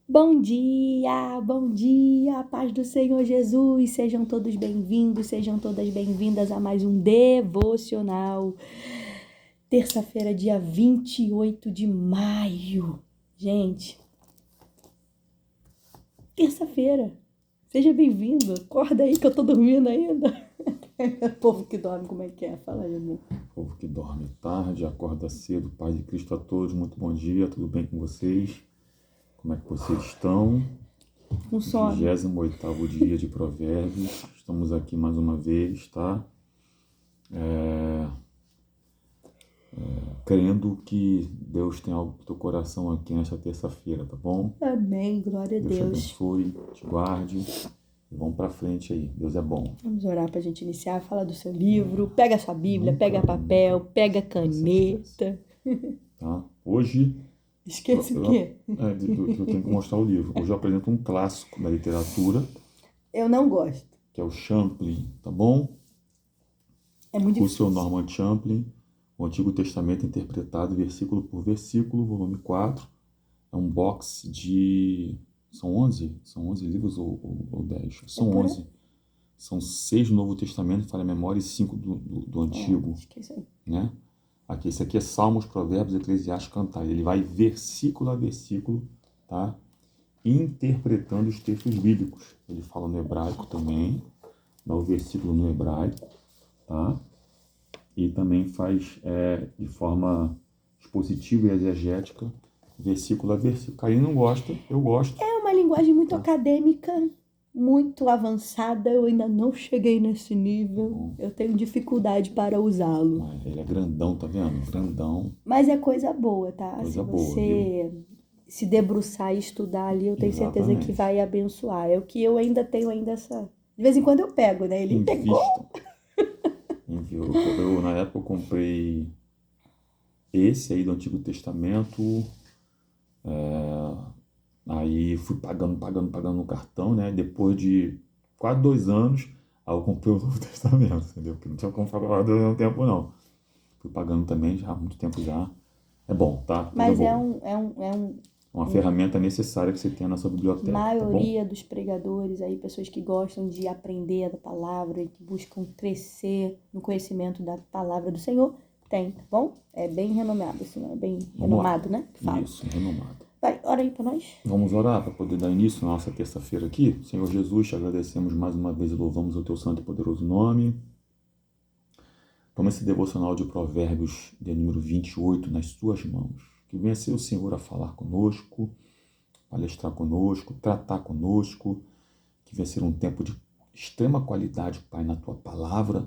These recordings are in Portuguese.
Bom dia, paz do Senhor Jesus, sejam todos bem-vindos, sejam todas bem-vindas a mais um devocional. Terça-feira, dia 28 de maio. Gente, terça-feira, seja bem-vindo, acorda aí que eu tô dormindo ainda. Povo que dorme, como é que é? Fala aí, amor. Povo que dorme tarde, acorda cedo, Pai de Cristo a todos, muito bom dia, tudo bem com vocês? Como é que vocês estão? Com sono. 28º dia de Provérbios, estamos aqui mais uma vez, tá? Crendo que Deus tem algo pro teu coração aqui nesta terça-feira, tá bom? Amém, glória a Deus te Deus. abençoe, te guarde e vamos pra frente aí, Deus é bom. Vamos orar pra gente iniciar, fala do seu livro, pega a sua Bíblia, pega papel, pega caneta. Tá? Hoje Esquece o quê? eu tenho que mostrar o livro. Hoje eu apresento um clássico da literatura, Eu não gosto. que é o Champlin, tá bom? É muito Russell difícil. Norman Champlin, o Antigo Testamento interpretado versículo por versículo, volume 4. É um box de... São 11? São 11 livros ou 10? São 11. São 6 do Novo Testamento, falha a memória, e 5 do Antigo. Acho que é isso aí. Né? Aqui, esse aqui é Salmos, Provérbios, Eclesiastes, Cantares. Ele vai versículo a versículo, tá? Interpretando os textos bíblicos. Ele fala no hebraico também, dá o versículo no hebraico, tá? E também faz de forma expositiva e exegética, versículo a versículo. Karine não gosta, eu gosto. É uma linguagem muito acadêmica, muito avançada. Eu ainda não cheguei nesse nível. Eu tenho dificuldade para usá-lo. Mas ele é grandão, tá vendo? Grandão. Mas é coisa boa, tá? Coisa Se boa, você se debruçar e estudar ali, eu tenho certeza que Exatamente. vai abençoar. É o que eu ainda tenho essa... De vez em quando eu pego, né? Ele pegou. Eu, na época, eu comprei esse aí do Antigo Testamento. Aí fui pagando no cartão, né? Depois de quase 2 anos, aí eu comprei o Novo Testamento, entendeu? Porque não tinha como pagar ao mesmo tempo, não. Fui pagando também já há muito tempo já. É bom, tá? Coisa Mas é boa. Uma ferramenta necessária que você tenha na sua biblioteca, maioria tá bom? dos pregadores aí, pessoas que gostam de aprender da palavra e que buscam crescer no conhecimento da palavra do Senhor, tem, tá bom? É bem renomado, assim, é bem renomado, né? Que fala. Isso, renomado. Vai, ora aí pra nós. Vamos orar para poder dar início na nossa terça-feira aqui. Senhor Jesus, te agradecemos mais uma vez e louvamos o teu santo e poderoso nome. Toma esse devocional de Provérbios de número 28 nas tuas mãos. Que venha ser o Senhor a falar conosco, palestrar conosco, tratar conosco. Que venha ser um tempo de extrema qualidade, Pai, na tua palavra,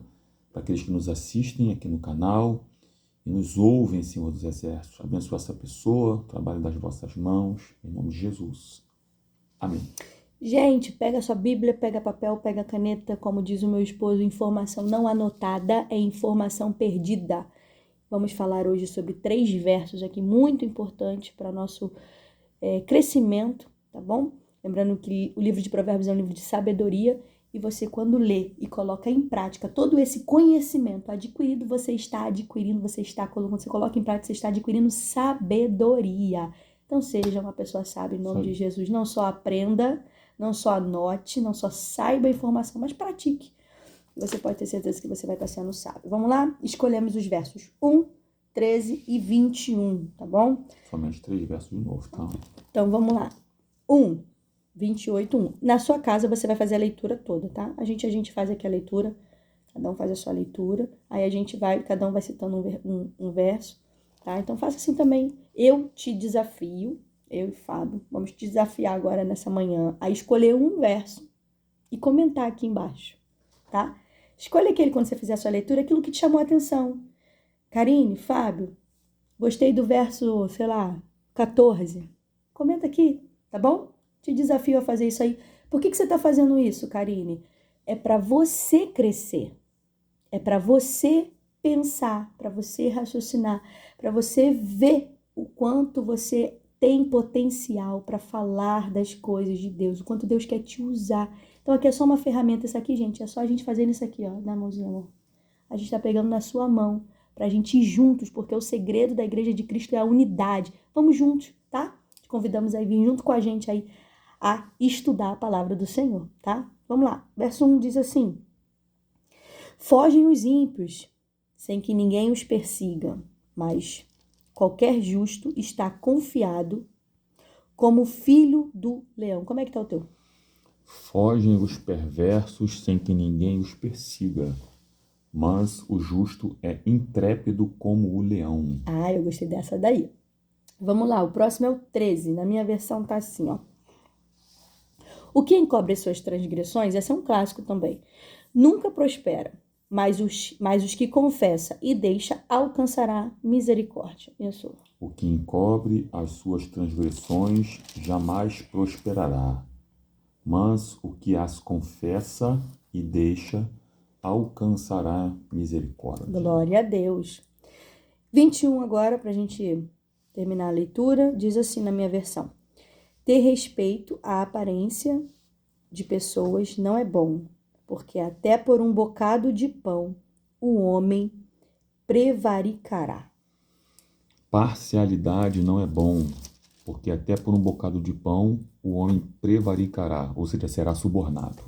para aqueles que nos assistem aqui no canal e nos ouvem, Senhor dos Exércitos. Abençoa essa pessoa, o trabalho das vossas mãos, em nome de Jesus. Amém. Gente, pega sua Bíblia, pega papel, pega caneta, como diz o meu esposo, informação não anotada é informação perdida. Vamos falar hoje sobre 3 versos aqui muito importantes para nosso crescimento, tá bom? Lembrando que o livro de Provérbios é um livro de sabedoria e você, quando lê e coloca em prática todo esse conhecimento adquirido, você está adquirindo, quando você coloca em prática, você está adquirindo sabedoria. Então, seja uma pessoa sábia em nome de Jesus. Não só aprenda, não só anote, não só saiba a informação, mas pratique. Você pode ter certeza que você vai estar sendo sábio. Vamos lá? Escolhemos os versos 1, 13 e 21, tá bom? Somente 3 versos de novo, tá? Então, vamos lá. 28, 1. Na sua casa, você vai fazer a leitura toda, tá? A gente faz aqui a leitura, cada um faz a sua leitura, aí cada um vai citando um verso, tá? Então, faça assim também. Eu te desafio, eu e Fábio, vamos te desafiar agora nessa manhã a escolher um verso e comentar aqui embaixo, tá? Escolha aquele, quando você fizer a sua leitura, aquilo que te chamou a atenção. Karine, Fábio, gostei do verso, 14. Comenta aqui, tá bom? Te desafio a fazer isso aí. Por que você tá fazendo isso, Karine? É para você crescer. É para você pensar, para você raciocinar, para você ver o quanto você tem potencial para falar das coisas de Deus, o quanto Deus quer te usar. Então aqui é só uma ferramenta, isso aqui, gente, é só a gente fazendo isso aqui, ó, na mãozinha, amor. A gente tá pegando na sua mão, pra gente ir juntos, porque o segredo da Igreja de Cristo é a unidade. Vamos juntos, tá? convidamos a vir junto com a gente aí a estudar a palavra do Senhor, tá? Vamos lá. Verso 1 diz assim: fogem os ímpios, sem que ninguém os persiga, mas qualquer justo está confiado como filho do leão. Como é que tá o teu? Fogem os perversos sem que ninguém os persiga, mas o justo é intrépido como o leão. Ah, eu gostei dessa daí. Vamos lá, o próximo é o 13. Na minha versão tá assim, ó. O que encobre as suas transgressões, esse é um clássico também, nunca prospera, mas os que confessa e deixa alcançará misericórdia. Isso. O que encobre as suas transgressões jamais prosperará, mas o que as confessa e deixa alcançará misericórdia. Glória a Deus. 21 agora, para a gente terminar a leitura, diz assim na minha versão: ter respeito à aparência de pessoas não é bom, porque até por um bocado de pão o homem prevaricará. Parcialidade não é bom, porque até por um bocado de pão o homem prevaricará, ou seja, será subornado.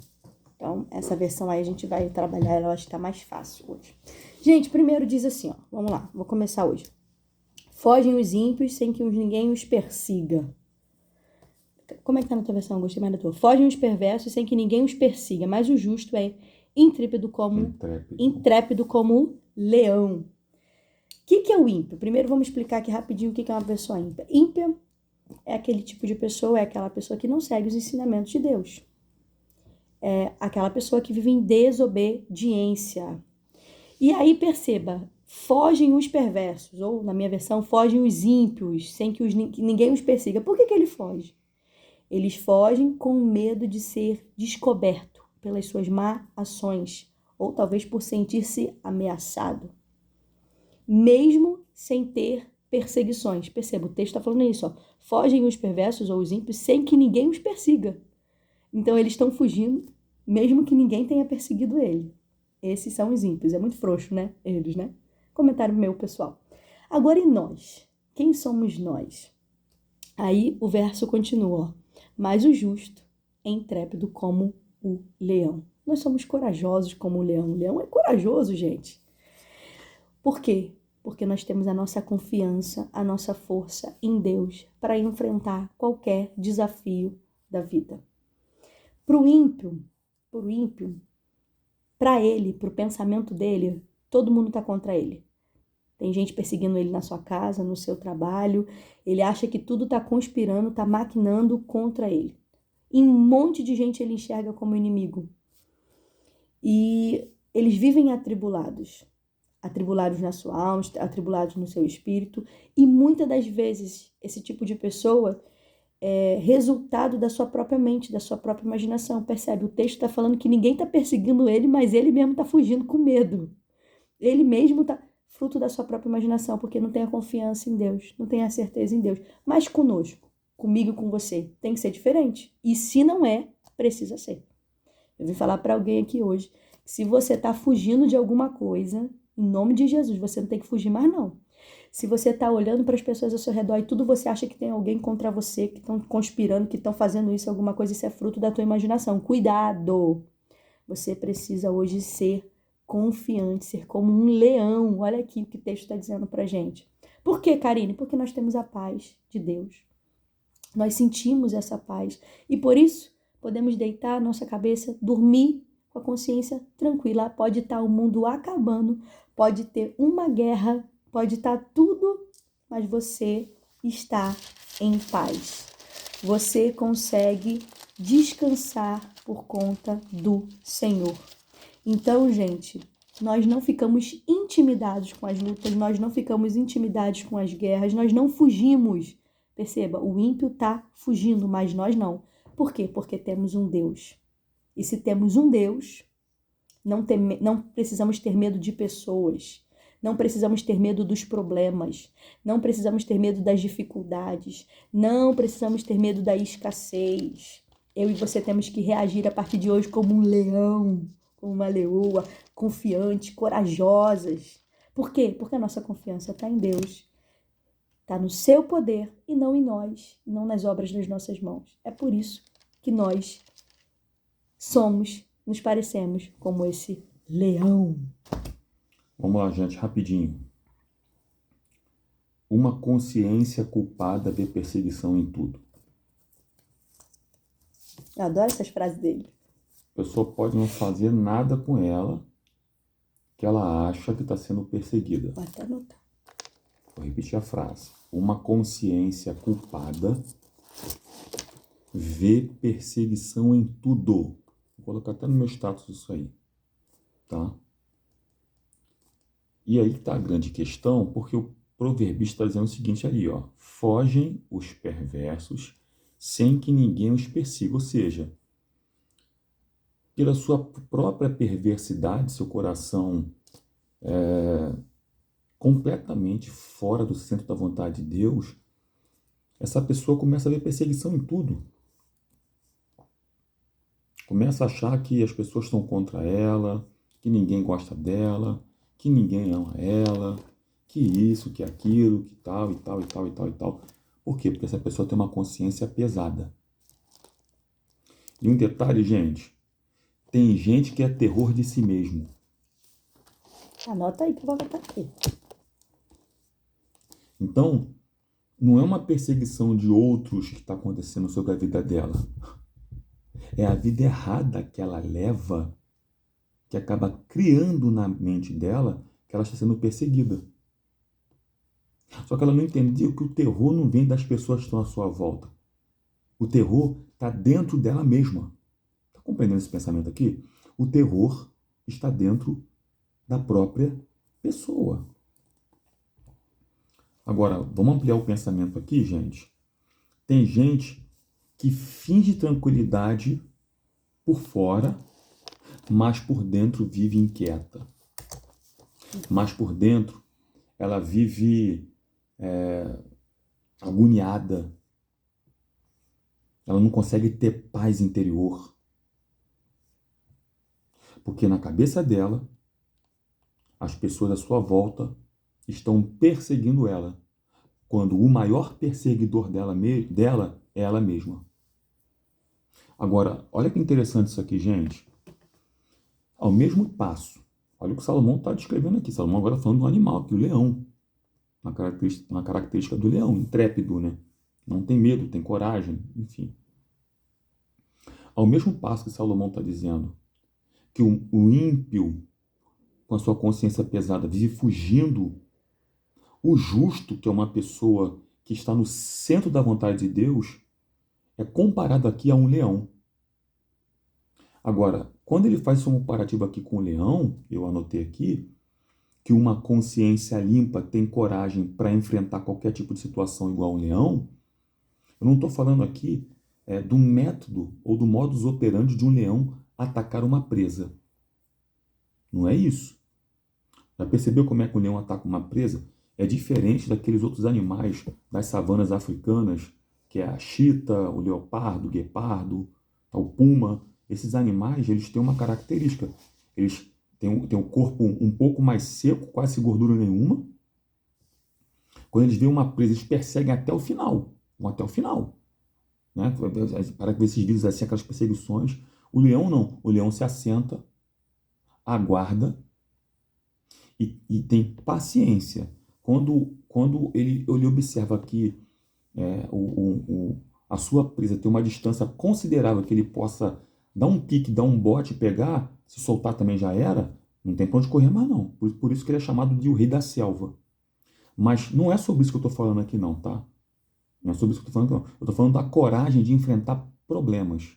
Então, essa versão aí a gente vai trabalhar, ela acho que tá mais fácil hoje. Gente, primeiro diz assim, ó, vamos lá, vou começar hoje. Fogem os ímpios sem que ninguém os persiga. Como é que tá na tua versão? Gostei mais da tua. Fogem os perversos sem que ninguém os persiga, mas o justo é intrépido como o leão. O que é o ímpio? Primeiro vamos explicar aqui rapidinho o que é uma pessoa ímpia. Ímpia é aquele tipo de pessoa, é aquela pessoa que não segue os ensinamentos de Deus. É aquela pessoa que vive em desobediência. E aí perceba, fogem os perversos, ou na minha versão, fogem os ímpios, sem que ninguém os persiga. Por que ele foge? Eles fogem com medo de ser descoberto pelas suas má ações, ou talvez por sentir-se ameaçado, mesmo sem ter perseguições. Perceba, o texto está falando isso, ó. Fogem os perversos ou os ímpios sem que ninguém os persiga. Então eles estão fugindo, mesmo que ninguém tenha perseguido ele. Esses são os ímpios. É muito frouxo, né? Eles, né? Comentário meu, pessoal. Agora, e nós? Quem somos nós? Aí o verso continua, ó. Mas o justo é intrépido como o leão. Nós somos corajosos como o leão. O leão é corajoso, gente. Por quê? Porque nós temos a nossa confiança, a nossa força em Deus para enfrentar qualquer desafio da vida. Para o ímpio, para ele, para o pensamento dele, todo mundo está contra ele. Tem gente perseguindo ele na sua casa, no seu trabalho. Ele acha que tudo está conspirando, está maquinando contra ele. E um monte de gente ele enxerga como inimigo. E eles vivem atribulados. Atribulados na sua alma, atribulados no seu espírito. E muitas das vezes, esse tipo de pessoa é resultado da sua própria mente, da sua própria imaginação. Percebe? O texto está falando que ninguém está perseguindo ele, mas ele mesmo está fugindo com medo. Ele mesmo está fruto da sua própria imaginação, porque não tem a confiança em Deus, não tem a certeza em Deus. Mas conosco, comigo e com você, tem que ser diferente. E se não é, precisa ser. Eu vim falar para alguém aqui hoje, que se você está fugindo de alguma coisa, em nome de Jesus, você não tem que fugir mais não. Se você está olhando para as pessoas ao seu redor e tudo você acha que tem alguém contra você, que estão conspirando, que estão fazendo isso, alguma coisa, isso é fruto da tua imaginação. Cuidado! Você precisa hoje ser confiante, ser como um leão. Olha aqui o que o texto está dizendo pra gente. Por quê, Karine? Porque nós temos a paz de Deus. Nós sentimos essa paz. E por isso, podemos deitar a nossa cabeça, dormir com a consciência tranquila. Pode estar o mundo acabando, pode ter uma guerra, pode estar tudo, mas você está em paz. Você consegue descansar por conta do Senhor. Então, gente, nós não ficamos intimidados com as lutas, nós não ficamos intimidados com as guerras, nós não fugimos. Perceba, o ímpio está fugindo, mas nós não. Por quê? Porque temos um Deus. E se temos um Deus, não precisamos ter medo de pessoas, não precisamos ter medo dos problemas, não precisamos ter medo das dificuldades, não precisamos ter medo da escassez. Eu e você temos que reagir a partir de hoje como um leão, como uma leoa, confiante, corajosas. Por quê? Porque a nossa confiança está em Deus. Está no seu poder e não em nós, e não nas obras das nossas mãos. É por isso que nós nos parecemos como esse leão. Vamos lá, gente, rapidinho. Uma consciência culpada vê perseguição em tudo. Eu adoro essas frases dele. A pessoa pode não fazer nada com ela que ela acha que está sendo perseguida. Vou até anotar. Vou repetir a frase. Uma consciência culpada vê perseguição em tudo. Vou colocar até no meu status isso aí. Tá? E aí está a grande questão, porque o proverbista está dizendo o seguinte ali, ó. Fogem os perversos sem que ninguém os persiga. Ou seja, pela sua própria perversidade, seu coração completamente fora do centro da vontade de Deus, essa pessoa começa a ver perseguição em tudo. Começa a achar que as pessoas estão contra ela, que ninguém gosta dela, que ninguém ama ela, que isso, que aquilo, que tal e tal e tal e tal e tal. Por quê? Porque essa pessoa tem uma consciência pesada. E um detalhe, gente, tem gente que é terror de si mesmo. Anota aí que eu vou anotar aqui. Então, não é uma perseguição de outros que está acontecendo sobre a vida dela. É a vida errada que ela leva, que acaba criando na mente dela que ela está sendo perseguida. Só que ela não entendeu que o terror não vem das pessoas que estão à sua volta. O terror está dentro dela mesma. Está compreendendo esse pensamento aqui? O terror está dentro da própria pessoa. Agora, vamos ampliar o pensamento aqui, gente. Tem gente que finge tranquilidade por fora, mas por dentro vive inquieta. Mas por dentro ela vive agoniada. Ela não consegue ter paz interior. Porque na cabeça dela, as pessoas à sua volta estão perseguindo ela, quando o maior perseguidor dela é ela mesma. Agora, olha que interessante isso aqui, gente. Ao mesmo passo, olha o que Salomão está descrevendo aqui. Salomão agora falando do animal, aqui, o leão. Uma característica do leão, intrépido, né? Não tem medo, tem coragem, enfim. Ao mesmo passo que Salomão está dizendo que o ímpio, com a sua consciência pesada, vive fugindo, o justo, que é uma pessoa que está no centro da vontade de Deus, é comparado aqui a um leão. Agora, quando ele faz esse comparativo aqui com o leão, eu anotei aqui, que uma consciência limpa tem coragem para enfrentar qualquer tipo de situação igual a um leão, eu não estou falando aqui do método ou do modus operandi de um leão atacar uma presa. Não é isso. Já percebeu como é que o leão ataca uma presa? É diferente daqueles outros animais das savanas africanas, que é a chita, o leopardo, o guepardo, o puma. Esses animais, eles têm uma característica. Eles têm o corpo um pouco mais seco, quase sem gordura nenhuma. Quando eles veem uma presa, eles perseguem até o final. Vão até o final. Né? Para ver esses vídeos assim, aquelas perseguições. O leão não. O leão se assenta, aguarda e tem paciência. Quando ele observa que a sua presa tem uma distância considerável que ele possa dar um pique, dar um bote, pegar, se soltar também já era, não tem pra onde correr mais não. Por isso que ele é chamado de o rei da selva. Mas não é sobre isso que eu estou falando aqui não, tá? Não é sobre isso que eu estou falando aqui não. Eu estou falando da coragem de enfrentar problemas.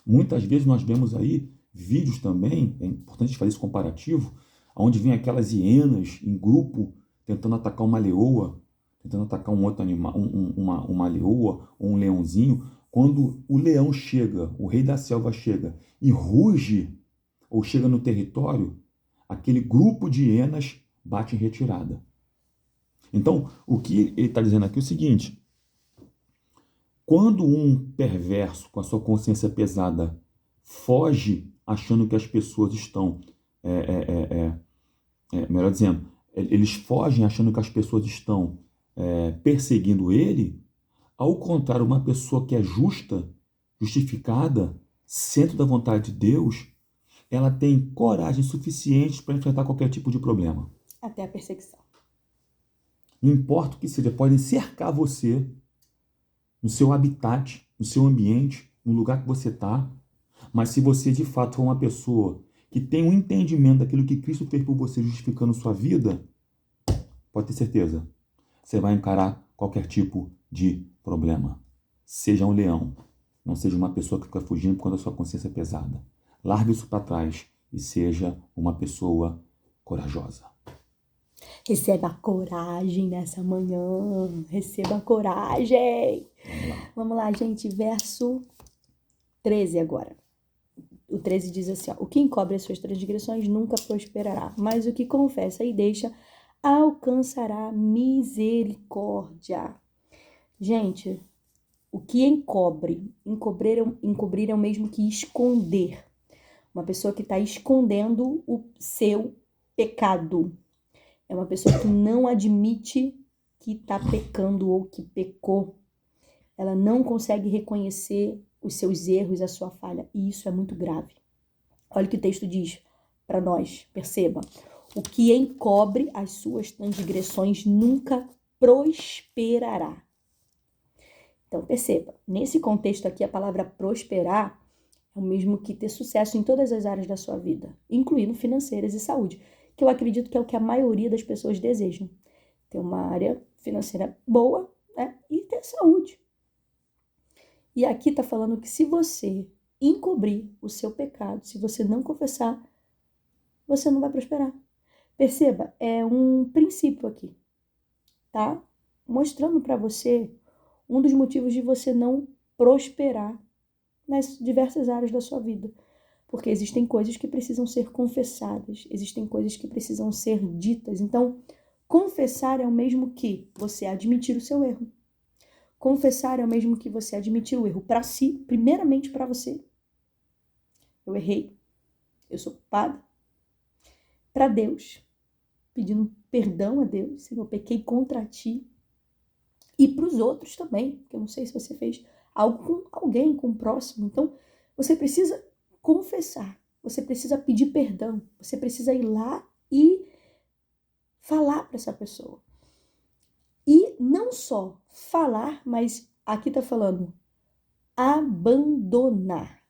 Muitas vezes nós vemos aí vídeos também, é importante fazer esse comparativo, onde vem aquelas hienas em grupo tentando atacar uma leoa, tentando atacar um outro animal, uma leoa ou um leãozinho. Quando o leão chega, o rei da selva chega e ruge ou chega no território, aquele grupo de hienas bate em retirada. Então, o que ele está dizendo aqui é o seguinte: quando um perverso com a sua consciência pesada foge achando que as pessoas estão, melhor dizendo, eles fogem achando que as pessoas estão perseguindo ele. Ao contrário, uma pessoa que é justa, justificada, centro da vontade de Deus, ela tem coragem suficiente para enfrentar qualquer tipo de problema. Até a perseguição. Não importa o que seja, podem cercar você no seu habitat, no seu ambiente, no lugar que você está. Mas se você de fato for uma pessoa que tem um entendimento daquilo que Cristo fez por você, justificando sua vida, pode ter certeza, você vai encarar qualquer tipo de problema. Seja um leão, não seja uma pessoa que fica fugindo quando a sua consciência é pesada. Largue isso para trás e seja uma pessoa corajosa. Receba coragem nessa manhã. Receba coragem. Vamos lá, gente. Verso 13 agora. O 13 diz assim, ó, o que encobre as suas transgressões nunca prosperará, mas o que confessa e deixa alcançará misericórdia. Gente, o que encobrir é o mesmo que esconder. Uma pessoa que está escondendo o seu pecado. É uma pessoa que não admite que está pecando ou que pecou. Ela não consegue reconhecer os seus erros, a sua falha. E isso é muito grave. Olha o que o texto diz para nós. Perceba. O que encobre as suas transgressões nunca prosperará. Então, perceba. Nesse contexto aqui, a palavra prosperar é o mesmo que ter sucesso em todas as áreas da sua vida, incluindo financeiras e saúde, que eu acredito que é o que a maioria das pessoas desejam. Ter uma área financeira boa, né? E ter saúde. E aqui está falando que se você encobrir o seu pecado, se você não confessar, você não vai prosperar. Perceba, é um princípio aqui, tá? Mostrando para você um dos motivos de você não prosperar nas diversas áreas da sua vida. Porque existem coisas que precisam ser confessadas, existem coisas que precisam ser ditas. Então, confessar é o mesmo que você admitir o seu erro. Confessar é o mesmo que você admitir o erro para si, primeiramente para você. Eu errei, eu sou culpada. Para Deus, pedindo perdão a Deus, Senhor, eu pequei contra ti. E para os outros também, porque eu não sei se você fez algo com alguém, com o próximo. Então, você precisa confessar, você precisa pedir perdão, você precisa ir lá e falar para essa pessoa. E não só falar, mas aqui está falando abandonar.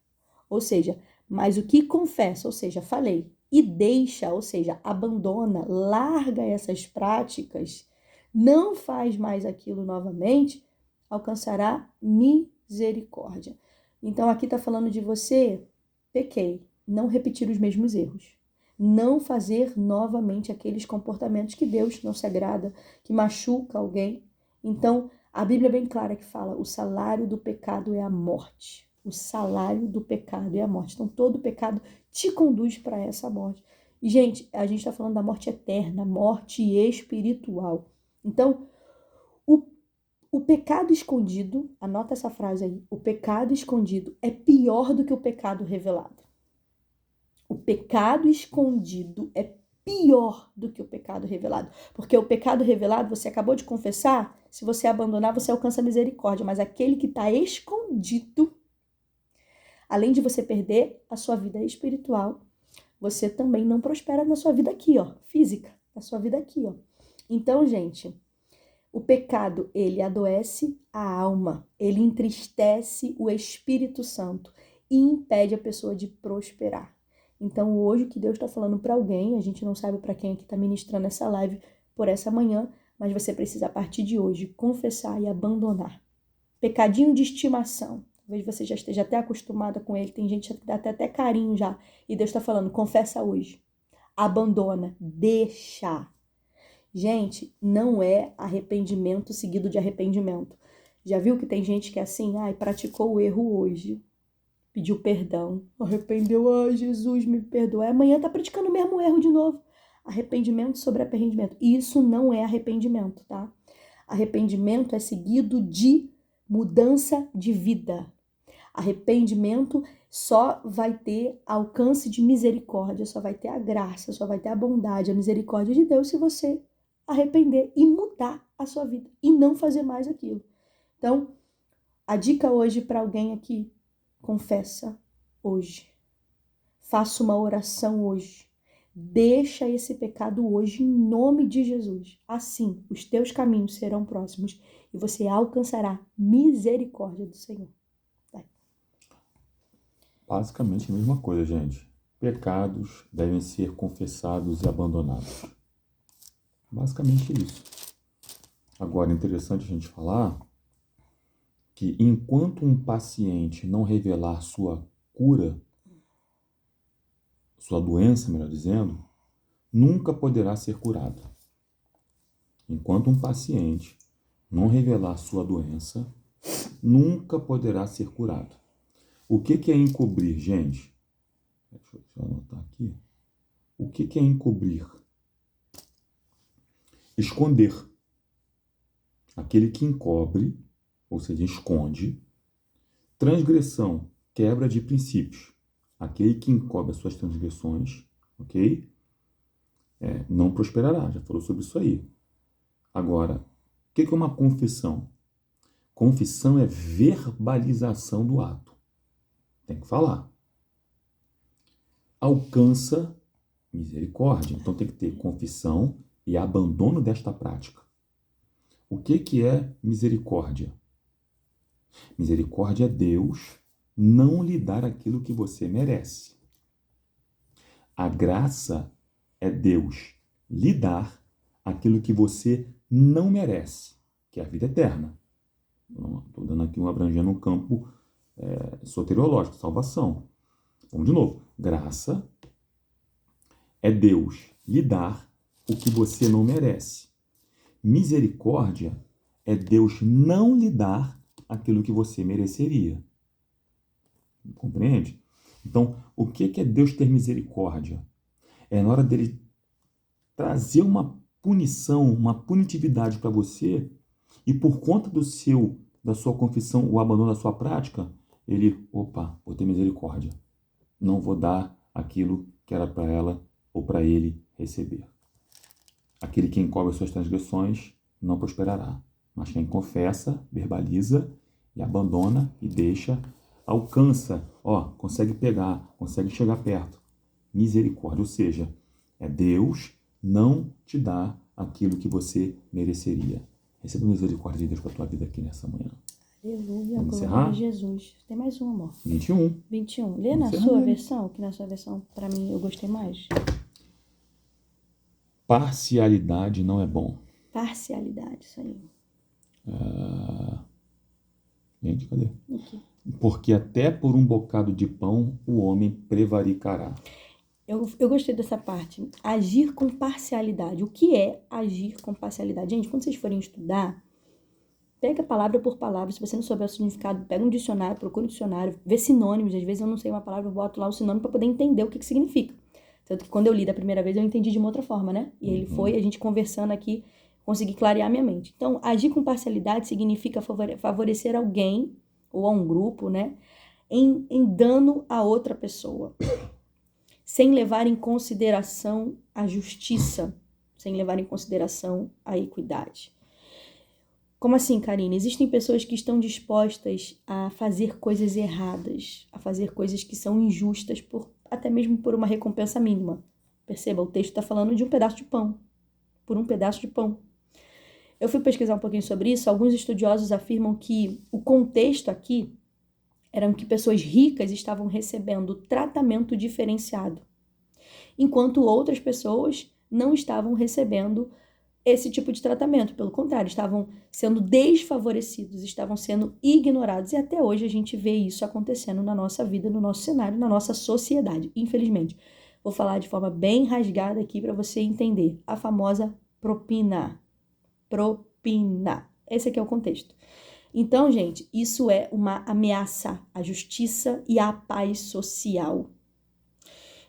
Ou seja, mas o que confessa, ou seja, falei, e deixa, ou seja, abandona, larga essas práticas, não faz mais aquilo novamente, alcançará misericórdia. Então aqui está falando de você, pequei, não repetir os mesmos erros. Não fazer novamente aqueles comportamentos que Deus não se agrada, que machuca alguém. Então, a Bíblia é bem clara que fala, o salário do pecado é a morte. O salário do pecado é a morte. Então, todo pecado te conduz para essa morte. E, gente, a gente está falando da morte eterna, morte espiritual. Então, o pecado escondido, anota essa frase aí, o pecado escondido é pior do que o pecado revelado. O pecado escondido é pior do que o pecado revelado. Porque o pecado revelado, você acabou de confessar, se você abandonar, você alcança a misericórdia. Mas aquele que está escondido, além de você perder a sua vida espiritual, você também não prospera na sua vida aqui, ó, física, na sua vida aqui, ó. Então, gente, o pecado, ele adoece a alma, ele entristece o Espírito Santo e impede a pessoa de prosperar. Então, hoje, o que Deus está falando para alguém, a gente não sabe para quem é que está ministrando essa live por essa manhã, mas você precisa, a partir de hoje, confessar e abandonar. Pecadinho de estimação. Talvez você já esteja até acostumada com ele, tem gente que dá até carinho já. E Deus está falando, confessa hoje. Abandona, deixa. Gente, não é arrependimento seguido de arrependimento. Já viu que tem gente que é assim, praticou o erro hoje. Pediu perdão, arrependeu, Jesus, me perdoa. Amanhã tá praticando o mesmo erro de novo. Arrependimento sobre arrependimento. Isso não é arrependimento, tá? Arrependimento é seguido de mudança de vida. Arrependimento só vai ter alcance de misericórdia, só vai ter a graça, só vai ter a bondade, a misericórdia de Deus se você arrepender e mudar a sua vida e não fazer mais aquilo. Então, a dica hoje para alguém aqui, confessa hoje. Faça uma oração hoje. Deixa esse pecado hoje em nome de Jesus. Assim, os teus caminhos serão próximos e você alcançará misericórdia do Senhor. Vai. Basicamente a mesma coisa, gente. Pecados devem ser confessados e abandonados. Basicamente isso. Agora, é interessante a gente falar que enquanto um paciente não revelar sua cura, sua doença, melhor dizendo, nunca poderá ser curado. Enquanto um paciente não revelar sua doença, nunca poderá ser curado. O que é encobrir, gente? Deixa eu anotar aqui. O que é encobrir? Esconder. Aquele que encobre, ou seja, esconde. Transgressão, quebra de princípios. Aquele que encobre as suas transgressões, ok? Não prosperará, já falou sobre isso aí. Agora, o que é uma confissão? Confissão é verbalização do ato. Tem que falar. Alcança misericórdia. Então tem que ter confissão e abandono desta prática. O que é misericórdia? Misericórdia é Deus não lhe dar aquilo que você merece. A graça é Deus lhe dar aquilo que você não merece, que é a vida eterna. Estou dando aqui abrangendo um campo soteriológico, salvação. Vamos de novo. Graça é Deus lhe dar o que você não merece. Misericórdia é Deus não lhe dar aquilo que você mereceria. Compreende? Então, o que é Deus ter misericórdia? É na hora dele trazer uma punição, uma punitividade para você, e por conta da sua confissão, o abandono da sua prática, ele, vou ter misericórdia. Não vou dar aquilo que era para ela ou para ele receber. Aquele que encobre as suas transgressões não prosperará. Mas quem confessa, verbaliza e abandona e deixa, alcança, consegue pegar, consegue chegar perto. Misericórdia, ou seja, é Deus não te dar aquilo que você mereceria. Receba a misericórdia de Deus para a tua vida aqui nessa manhã. Aleluia, Vamos glória encerrar? a Jesus. Tem mais um, amor. 21. 21. Lê na sua versão, que na sua versão, para mim, eu gostei mais. Parcialidade não é bom. Parcialidade, isso aí. Gente, cadê? Aqui. Porque até por um bocado de pão o homem prevaricará. Eu gostei dessa parte. Agir com parcialidade. O que é agir com parcialidade? Gente, quando vocês forem estudar, pega palavra por palavra. Se você não souber o significado, pega um dicionário, procura um dicionário, vê sinônimos. Às vezes eu não sei uma palavra, eu boto lá o sinônimo para poder entender o que significa. Tanto que quando eu li da primeira vez, eu entendi de uma outra forma, né? E ele foi, a gente conversando aqui, consegui clarear minha mente. Então, agir com parcialidade significa favorecer alguém ou a um grupo, né? Em dano a outra pessoa. Sem levar em consideração a justiça, sem levar em consideração a equidade. Como assim, Karine? Existem pessoas que estão dispostas a fazer coisas erradas, a fazer coisas que são injustas, até mesmo por uma recompensa mínima. Perceba, o texto está falando de um pedaço de pão, por um pedaço de pão. Eu fui pesquisar um pouquinho sobre isso. Alguns estudiosos afirmam que o contexto aqui eram que pessoas ricas estavam recebendo tratamento diferenciado, enquanto outras pessoas não estavam recebendo esse tipo de tratamento. Pelo contrário, estavam sendo desfavorecidos, estavam sendo ignorados. E até hoje a gente vê isso acontecendo na nossa vida, no nosso cenário, na nossa sociedade, infelizmente. Vou falar de forma bem rasgada aqui para você entender. A famosa propina. Propina. Esse aqui é o contexto. Então, gente, isso é uma ameaça à justiça e à paz social.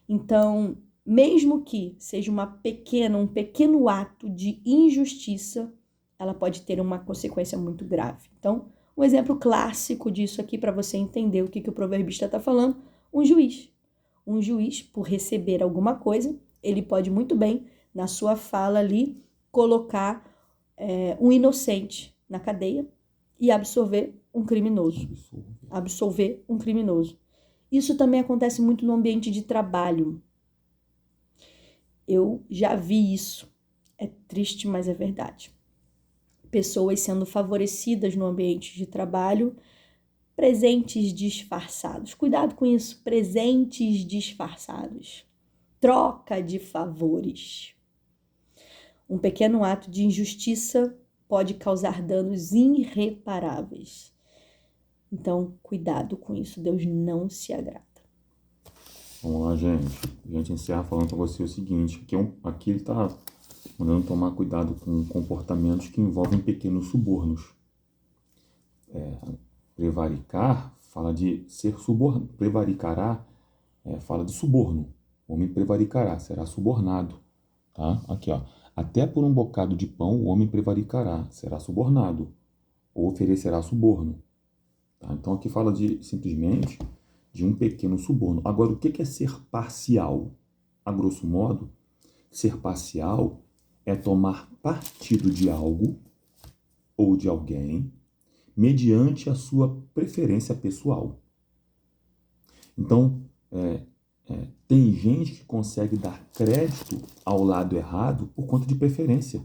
Então, mesmo que seja um pequeno ato de injustiça, ela pode ter uma consequência muito grave. Então, um exemplo clássico disso aqui, para você entender o que o proverbista está falando, um juiz. Um juiz, por receber alguma coisa, ele pode muito bem, na sua fala ali, colocar um inocente na cadeia e absolver um criminoso. Absolver um criminoso. Isso também acontece muito no ambiente de trabalho. Eu já vi isso. É triste, mas é verdade. Pessoas sendo favorecidas no ambiente de trabalho, presentes disfarçados. Cuidado com isso, presentes disfarçados. Troca de favores. Um pequeno ato de injustiça pode causar danos irreparáveis. Então, cuidado com isso. Deus não se agrada. Vamos lá, gente. A gente encerra falando para você o seguinte. Aqui ele está mandando tomar cuidado com comportamentos que envolvem pequenos subornos. Prevaricar fala de ser suborno. Prevaricará fala de suborno. O homem prevaricará, será subornado. Tá? Aqui, ó. Até por um bocado de pão o homem prevaricará, será subornado. Ou oferecerá suborno. Tá? Então aqui fala simplesmente de um pequeno suborno. Agora, o que é ser parcial? A grosso modo, ser parcial é tomar partido de algo ou de alguém mediante a sua preferência pessoal. Então, tem gente que consegue dar crédito ao lado errado por conta de preferência.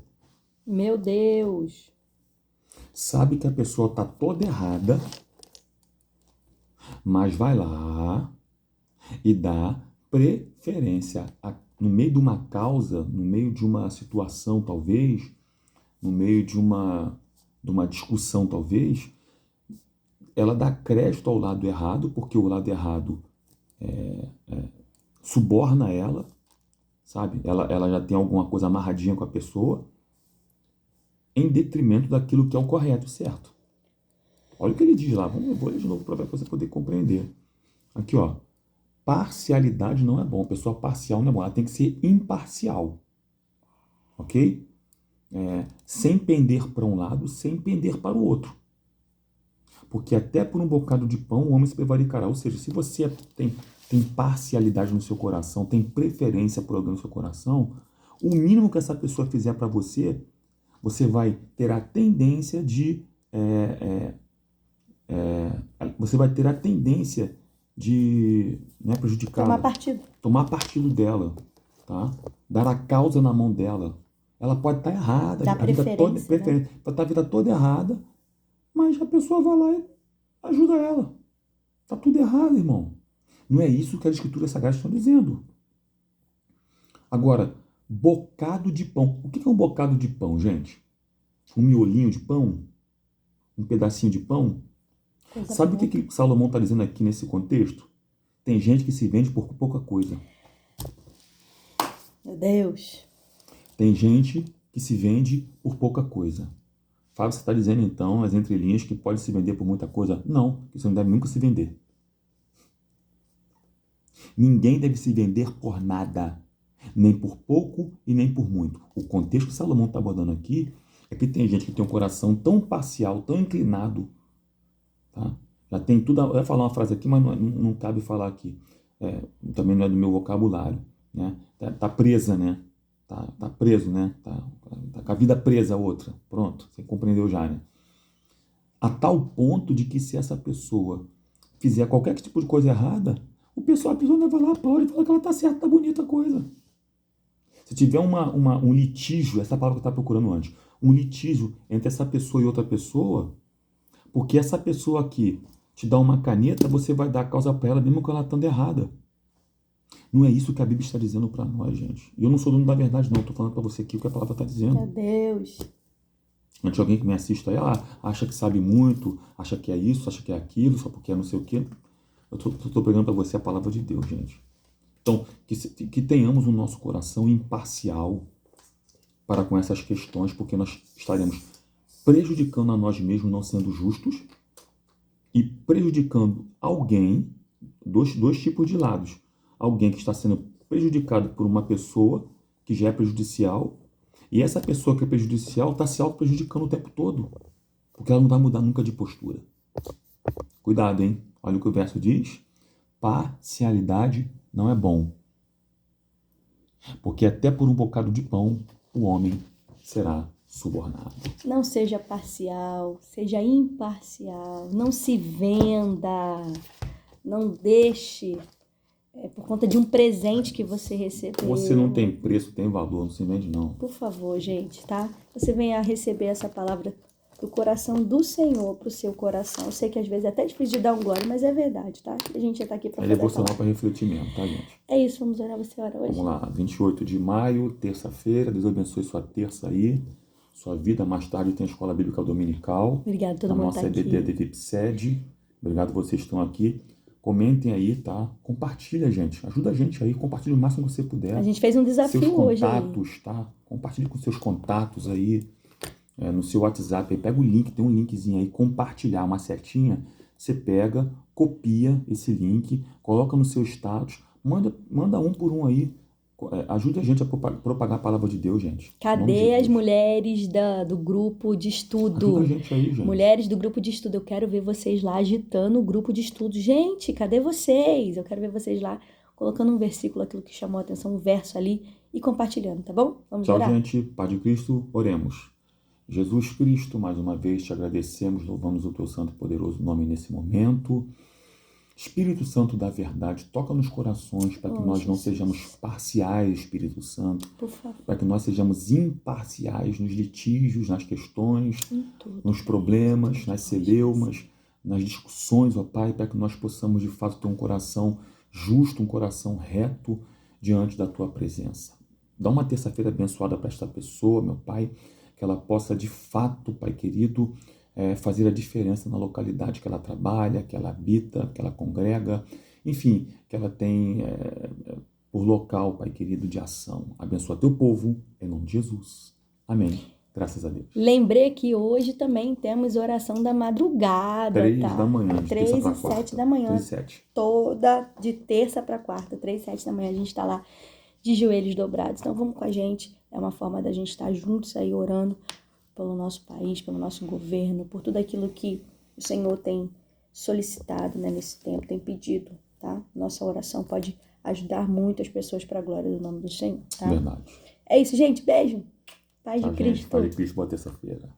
Meu Deus! Sabe que a pessoa está toda errada, mas vai lá e dá preferência no meio de uma causa, no meio de uma situação, talvez, no meio de uma discussão, talvez, ela dá crédito ao lado errado, porque o lado errado suborna ela, sabe? Ela já tem alguma coisa amarradinha com a pessoa, em detrimento daquilo que é o correto, certo? Olha o que ele diz lá. Vou ler de novo para você poder compreender. Aqui, ó. Parcialidade não é bom. Pessoa parcial não é bom. Ela tem que ser imparcial. Ok? Sem pender para um lado, sem pender para o outro. Porque até por um bocado de pão o homem se prevaricará. Ou seja, se você tem parcialidade no seu coração, tem preferência por alguém no seu coração, o mínimo que essa pessoa fizer para você, você vai ter a tendência de você vai ter a tendência de prejudicá-la. Tomar partido dela, tá? Dar a causa na mão dela. Ela pode estar errada, a vida toda, pode estar a vida toda errada, mas a pessoa vai lá e ajuda ela. Tá tudo errado, irmão. Não é isso que as escrituras sagradas estão dizendo. Agora, bocado de pão. O que é um bocado de pão, gente? Um miolinho de pão? Um pedacinho de pão? Sabe o que Salomão está dizendo aqui nesse contexto? Tem gente que se vende por pouca coisa. Meu Deus. Tem gente que se vende por pouca coisa. Fábio, você está dizendo então, nas entrelinhas, que pode se vender por muita coisa? Não, que você não deve nunca se vender. Ninguém deve se vender por nada. Nem por pouco e nem por muito. O contexto que Salomão está abordando aqui é que tem gente que tem um coração tão parcial, tão inclinado, tá? Já tem tudo. Eu ia falar uma frase aqui, mas não cabe falar aqui. Também não é do meu vocabulário, né? Tá presa, né? Tá preso, né? Tá com a vida presa a outra. Pronto, você compreendeu já, né? A tal ponto de que se essa pessoa fizer qualquer tipo de coisa errada, a pessoa vai lá, aplaude e fala que ela tá certa, tá bonita a coisa. Se tiver um litígio, essa palavra que eu estava procurando antes, um litígio entre essa pessoa e outra pessoa, porque essa pessoa aqui te dá uma caneta, você vai dar a causa para ela, mesmo que ela estando errada. Não é isso que a Bíblia está dizendo para nós, gente. E eu não sou dono da verdade, não. Estou falando para você aqui o que a palavra está dizendo. Meu Deus. Antes alguém que me assista aí, acha que sabe muito, acha que é isso, acha que é aquilo, só porque é não sei o quê. Eu estou pregando para você a palavra de Deus, gente. Então, que tenhamos o nosso coração imparcial para com essas questões, porque nós estaremos prejudicando a nós mesmos, não sendo justos, e prejudicando alguém, dois tipos de lados. Alguém que está sendo prejudicado por uma pessoa que já é prejudicial, e essa pessoa que é prejudicial está se auto-prejudicando o tempo todo, porque ela não vai mudar nunca de postura. Cuidado, hein? Olha o que o verso diz. Parcialidade não é bom. Porque até por um bocado de pão, o homem será subornado. Não seja parcial, seja imparcial. Não se venda. Não deixe por conta de um presente que você recebeu. Você não tem preço, tem valor, não se vende não. Por favor, gente, tá? Você venha a receber essa palavra do coração do Senhor pro seu coração. Eu sei que às vezes é até difícil de dar um glória, mas é verdade, tá? A gente já tá aqui pra É falar. devocional para refletir mesmo, tá, gente? É isso, vamos orar, você ora hoje? Vamos lá, 28 de maio, terça-feira. Deus abençoe sua terça aí, sua vida. Mais tarde tem a Escola Bíblica Dominical. Obrigada a todo A mundo nossa tá aqui. EBD de VIPSED. Obrigado a vocês que estão aqui. Comentem aí, tá? Compartilha, gente. Ajuda a gente aí. Compartilha o máximo que você puder. A gente fez um desafio seus hoje aí. contatos, tá? Compartilhe com seus contatos aí. No seu WhatsApp. Aí pega o link, tem um linkzinho aí. Compartilhar, uma setinha. Você pega, copia esse link, coloca no seu status. Manda um por um aí. Ajude a gente a propagar a palavra de Deus, gente. Cadê as mulheres do grupo de estudo? Ajuda a gente aí, gente. Mulheres do grupo de estudo, eu quero ver vocês lá agitando o grupo de estudo. Gente, cadê vocês? Eu quero ver vocês lá colocando um versículo, aquilo que chamou a atenção, um verso ali e compartilhando, tá bom? Vamos Tchau, orar? gente. Pai de Cristo, oremos. Jesus Cristo, mais uma vez te agradecemos, louvamos o teu santo e poderoso nome nesse momento. Espírito Santo da verdade, toca nos corações para que nós não sejamos parciais, Espírito Santo. Por favor. Para que nós sejamos imparciais nos litígios, nas questões, nos problemas, nas celeumas, nas discussões, ó Pai, para que nós possamos de fato ter um coração justo, um coração reto diante da tua presença. Dá uma terça-feira abençoada para esta pessoa, meu Pai, que ela possa de fato, Pai querido, fazer a diferença na localidade que ela trabalha, que ela habita, que ela congrega, enfim, que ela tem por local, Pai querido, de ação. Abençoa teu povo, em nome de Jesus. Amém. Graças a Deus. Lembrei que hoje também temos oração da madrugada, 3 tá? da manhã, de 3 terça e pra quarta. 7 da manhã. 3 e 7. Toda de terça para quarta, 3 e 7 da manhã, a gente tá lá de joelhos dobrados. Então vamos com a gente, é uma forma da gente estar juntos aí orando pelo nosso país, pelo nosso governo, por tudo aquilo que o Senhor tem solicitado, né, nesse tempo, tem pedido, tá? Nossa oração pode ajudar muito as pessoas para a glória do nome do Senhor, tá? Verdade. É isso, gente. Beijo. Paz de Tá, Cristo. gente. Paz de Cristo, boa terça-feira.